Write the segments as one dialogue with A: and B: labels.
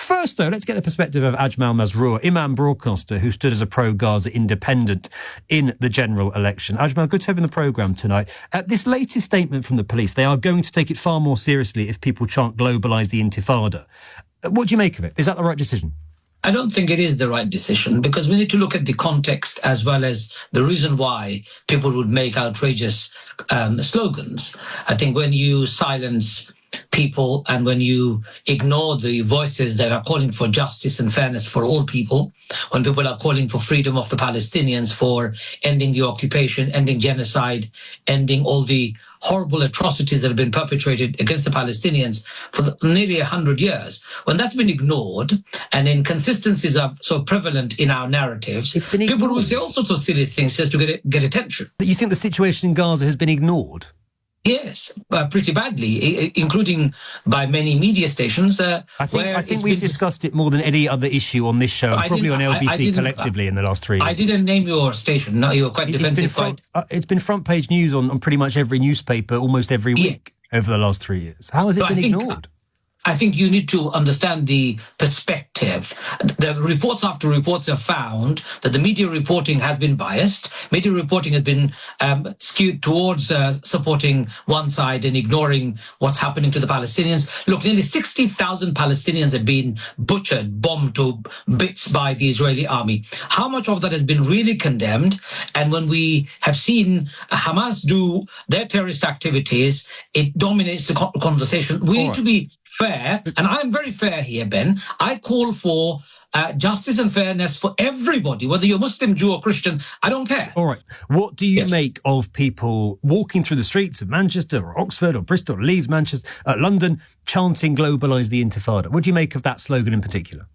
A: First, though, let's get the perspective of Ajmal Masroor, Imam broadcaster who stood as a pro-Gaza independent in the general election. Ajmal, good to have you in the programme tonight. This latest statement from the police, they are going to take it far more seriously if people chant globalise the intifada. What do you make of it? Is that the right decision?
B: I don't think it is the right decision, because we need to look at the context as well as the reason why people would make outrageous slogans. I think when you silence people and when you ignore the voices that are calling for justice and fairness for all people, when people are calling for freedom of the Palestinians, for ending the occupation, ending genocide, ending all the horrible atrocities that have been perpetrated against the Palestinians for nearly 100 years, when that's been ignored and inconsistencies are so prevalent in our narratives, people will say all sorts of silly things just to get attention.
A: But you think the situation in Gaza has been ignored?
B: Yes, pretty badly, including by many media stations.
A: I think we've discussed it more than any other issue on this show, and probably on LBC collectively in the last 3 years.
B: I didn't name your station. No, you were quite defensive.
A: It's been front page news on pretty much every newspaper almost every week over the last 3 years. How has it been ignored?
B: I think you need to understand the perspective. The reports after reports have found that the media reporting has been biased. Media reporting has been skewed towards supporting one side and ignoring what's happening to the Palestinians. Look, nearly 60,000 Palestinians have been butchered, bombed to bits by the Israeli army. How much of that has been really condemned? And when we have seen Hamas do their terrorist activities, it dominates the conversation. We need to be fair, and I'm very fair here, Ben. I call for justice and fairness for everybody, whether you're Muslim, Jew or Christian, I don't care.
A: All right. What do you make of people walking through the streets of Manchester or Oxford or Bristol or Leeds, Manchester, London, chanting globalise the intifada? What do you make of that slogan in particular?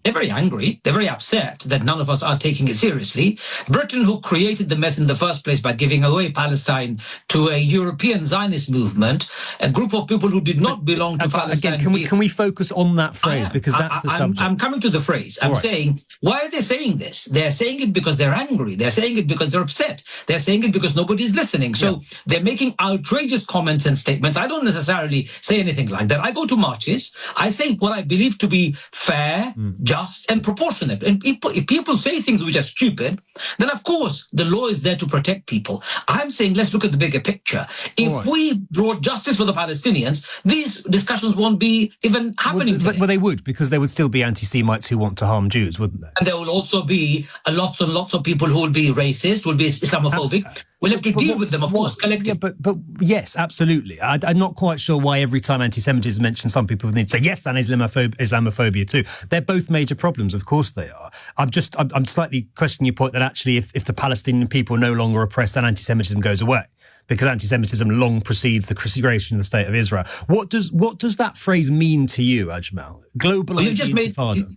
B: They're very angry. They're very upset that none of us are taking it seriously. Britain, who created the mess in the first place by giving away Palestine to a European Zionist movement, a group of people who did not belong to Palestine.
A: Again, can we focus on that phrase? Because that's the subject.
B: I'm coming to the phrase. I'm saying, why are they saying this? They're saying it because they're angry. They're saying it because they're upset. They're saying it because nobody's listening. So they're making outrageous comments and statements. I don't necessarily say anything like that. I go to marches. I say what I believe to be fair, just and proportionate. And if people say things which are stupid, then of course the law is there to protect people. I'm saying let's look at the bigger picture. If we brought justice for the Palestinians, these discussions won't be even happening today.
A: Well, they would, because there would still be anti-Semites who want to harm Jews, wouldn't there?
B: And there will also be lots and lots of people who will be racist, will be Islamophobic. We'll have to deal with them, of course, collectively.
A: Yeah, but yes, absolutely. I'm not quite sure why every time anti-Semitism is mentioned, some people need to say, yes, and Islamophobia too. They're both major problems, of course they are. I'm slightly questioning your point that actually if the Palestinian people are no longer oppressed, then anti-Semitism goes away, because anti-Semitism long precedes the creation of the State of Israel. What does that phrase mean to you, Ajmal? Globalise the intifada.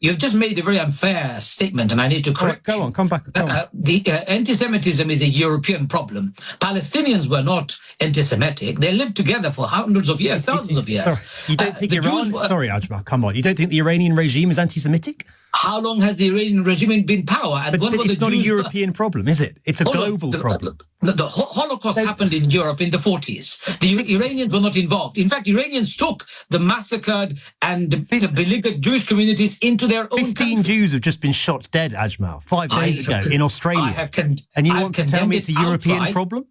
B: You've just made a very unfair statement, and I need to correct you.
A: Go on, come back.
B: Anti-Semitism is a European problem. Palestinians were not anti-Semitic. They lived together for hundreds of years, thousands of years.
A: Sorry, you don't think Sorry, Ajmal, come on. You don't think the Iranian regime is anti-Semitic?
B: How long has the Iranian regime been in power? And
A: but it's not a European problem, is it? It's a global problem.
B: The Holocaust happened in Europe in the 40s. The Iranians were not involved. In fact, Iranians took the massacred and beleaguered Jewish communities into their own
A: 15
B: country.
A: Jews have just been shot dead, Ajmal, 5 days ago in Australia. And you want to tell me it's a European problem?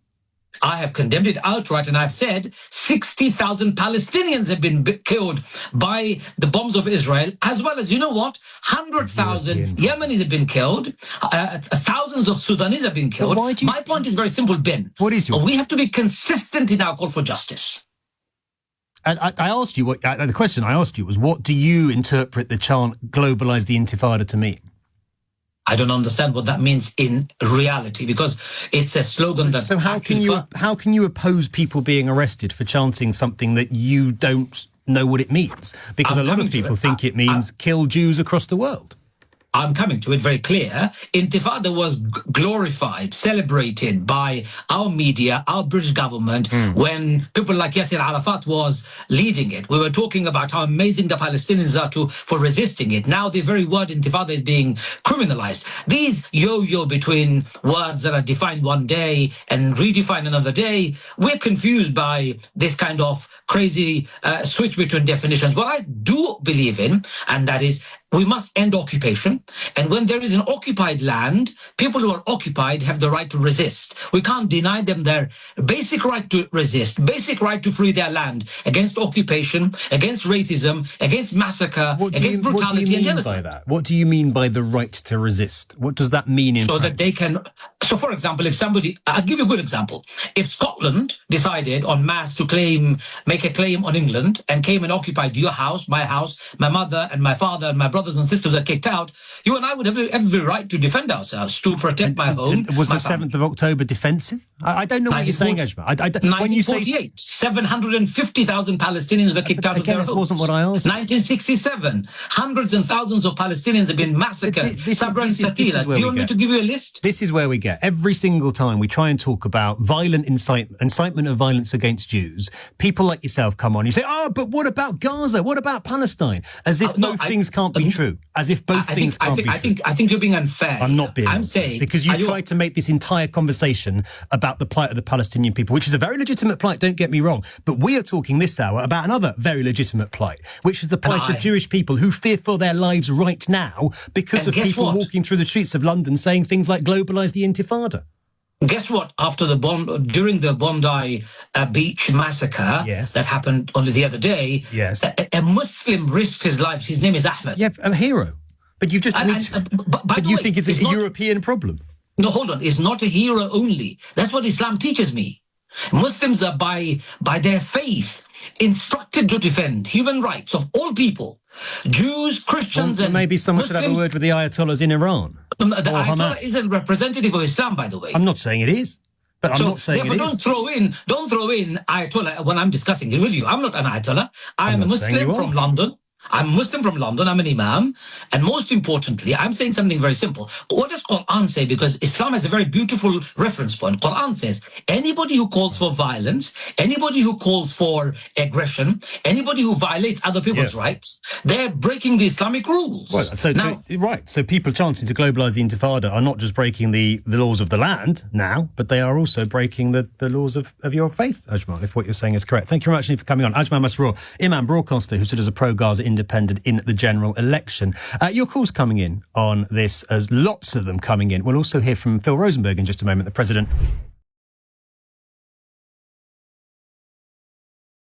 B: I have condemned it outright, and I've said 60,000 Palestinians have been killed by the bombs of Israel, as well as, 100,000 Yemenis have been killed, thousands of Sudanese have been killed. My point is very simple, Ben.
A: What is your...
B: We have to be consistent in our call for justice.
A: And I asked you, the question I asked you was, what do you interpret the chant, globalise the intifada, to mean?
B: I don't understand what that means in reality, because it's a slogan that...
A: So how can you oppose people being arrested for chanting something that you don't know what it means? Because a lot of people think it means kill Jews across the world.
B: I'm coming to it very clear. Intifada was glorified, celebrated by our media, our British government, when people like Yasser Arafat was leading it. We were talking about how amazing the Palestinians are for resisting it. Now the very word Intifada is being criminalised. These yo-yo between words that are defined one day and redefined another day, we're confused by this kind of crazy switch between definitions. What I do believe in, and that is, we must end occupation. And when there is an occupied land, people who are occupied have the right to resist. We can't deny them their basic right to resist, basic right to free their land against occupation, against racism, against massacre, against brutality and genocide.
A: By that? What do you mean by the right to resist? What does that mean in practice?
B: That they can. So, for example, if somebody, I'll give you a good example. If Scotland decided en masse to make a claim on England and came and occupied your house, my mother and my father and my brothers and sisters are kicked out, you and I would have every right to defend ourselves, to protect my home.
A: Was the 7th of October defensive? I don't know what you're saying, Ajmal.
B: 1948, 750,000 Palestinians were kicked out of their homes.
A: That wasn't what I asked.
B: 1967, hundreds and thousands of Palestinians have been massacred. Sabra and Shatila. Do you want me to give you a list?
A: This is where we get. Every single time we try and talk about violent incitement of violence against Jews, people like yourself come on. You say, but what about Gaza? What about Palestine? As if both things can't be true. As if both things can't be true.
B: I think you're being unfair.
A: I'm not being
B: I'm saying...
A: Because you tried to make this entire conversation about the plight of the Palestinian people, which is a very legitimate plight, don't get me wrong. But we are talking this hour about another very legitimate plight, which is the plight of Jewish people who fear for their lives right now because of people walking through the streets of London saying things like "Globalise the Intifada."
B: Guess what? During the Bondi Beach massacre that happened only the other day, a Muslim risked his life. His name is Ahmed.
A: Yeah, a hero. But you just but you think it's a European problem?
B: No, hold on. It's not a hero only. That's what Islam teaches me. Muslims are by their faith instructed to defend human rights of all people. Jews, Christians, and
A: maybe someone should have a word with the Ayatollahs in Iran.
B: The Ayatollah isn't representative of Islam, by the way.
A: I'm not saying it is. But I'm not saying it is.
B: Don't throw in Ayatollah when I'm discussing it with you. I'm not an Ayatollah. I'm a Muslim from London. I'm Muslim from London, I'm an Imam, and most importantly, I'm saying something very simple. What does Quran say? Because Islam has a very beautiful reference point. Quran says, anybody who calls for violence, anybody who calls for aggression, anybody who violates other people's rights, they're breaking the Islamic rules.
A: So people chanting to globalise the Intifada are not just breaking the laws of the land now, but they are also breaking the laws of your faith, Ajmal, if what you're saying is correct. Thank you very much for coming on. Ajmal Masroor, Imam broadcaster who stood as a pro-Gaza independent in the general election. Your calls coming in on this, as lots of them coming in. We'll also hear from Phil Rosenberg in just a moment, the president